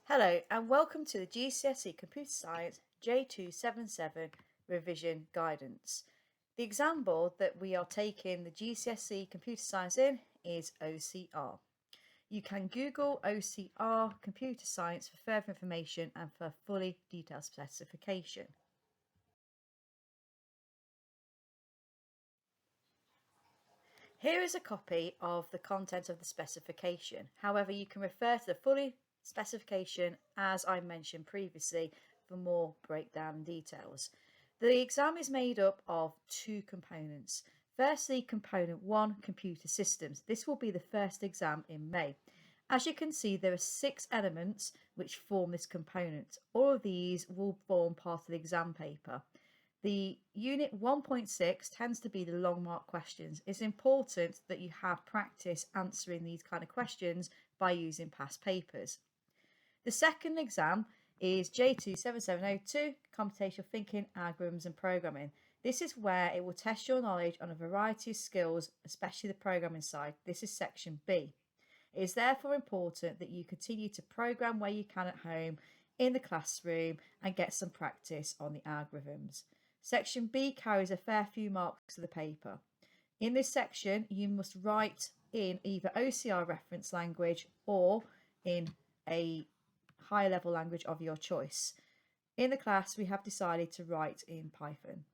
Hello and welcome to the GCSE Computer Science J277 Revision Guidance. The exam board that we are taking the GCSE Computer Science in is OCR. You can Google OCR Computer Science for further information and for fully detailed specification. Here is a copy of the content of the specification. However, you can refer to the fully specification as I mentioned previously for more breakdown and details. The exam is made up of two components. Firstly, component 1, computer systems. This will be the first exam in May. As you can see, there are 6 elements which form this component. All of these will form part of the exam paper. The unit 1.6 tends to be the long mark questions. It's important that you have practice answering these kind of questions by using past papers. The second exam is J27702, Computational Thinking, Algorithms and Programming. This is where it will test your knowledge on a variety of skills, especially the programming side. This is section B. It is therefore important that you continue to program where you can at home, in the classroom, and get some practice on the algorithms. Section B carries a fair few marks to the paper. In this section, you must write in either OCR reference language or in a higher level language of your choice. In the class, we have decided to write in Python.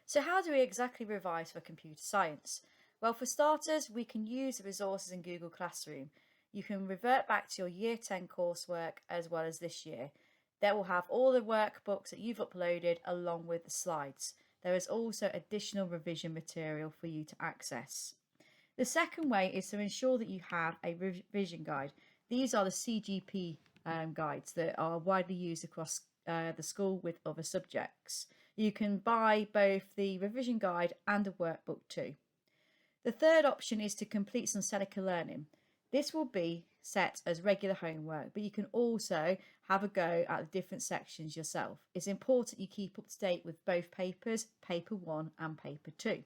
So how do we exactly revise for computer science? Well, for starters, we can use the resources in Google Classroom. You can revert back to your Year 10 coursework as well as this year. That will have all the workbooks that you've uploaded along with the slides. There is also additional revision material for you to access. The second way is to ensure that you have a revision guide. These are the CGP guides that are widely used across the school with other subjects. You can buy both the revision guide and a workbook too. The third option is to complete some Seneca learning. This will be set as regular homework, but you can also have a go at the different sections yourself. It's important you keep up to date with both papers, paper 1 and paper 2.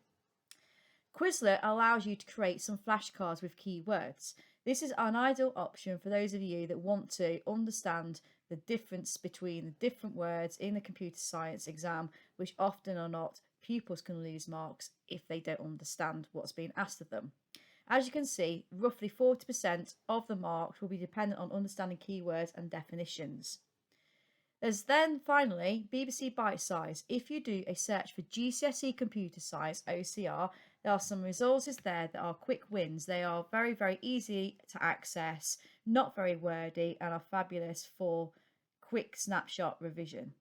Quizlet allows you to create some flashcards with keywords. This is an ideal option for those of you that want to understand the difference between the different words in the computer science exam, which often or not pupils can lose marks if they don't understand what's being asked of them. As you can see, roughly 40% of the marks will be dependent on understanding keywords and definitions. There's then finally BBC Bite Size. If you do a search for GCSE Computer Science OCR, there are some resources there that are quick wins. They are very, very easy to access, not very wordy, and are fabulous for quick snapshot revision.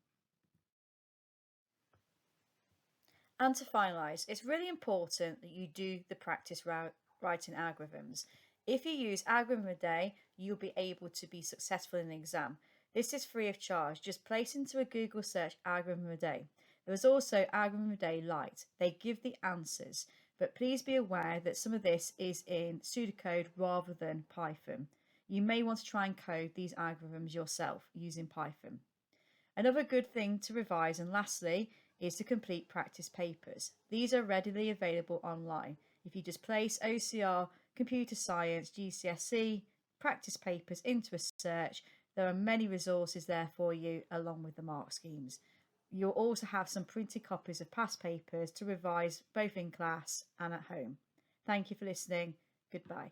And to finalise, it's really important that you do the practice writing algorithms. If you use Algorithm a Day, you'll be able to be successful in the exam. This is free of charge. Just place into a Google search Algorithm a Day. There is also Algorithm a Day Lite. They give the answers, but please be aware that some of this is in pseudocode rather than Python. You may want to try and code these algorithms yourself using Python. Another good thing to revise, and lastly, is to complete practice papers. These are readily available online. If you just place OCR, Computer Science, GCSE, practice papers into a search, there are many resources there for you along with the mark schemes. You'll also have some printed copies of past papers to revise both in class and at home. Thank you for listening. Goodbye.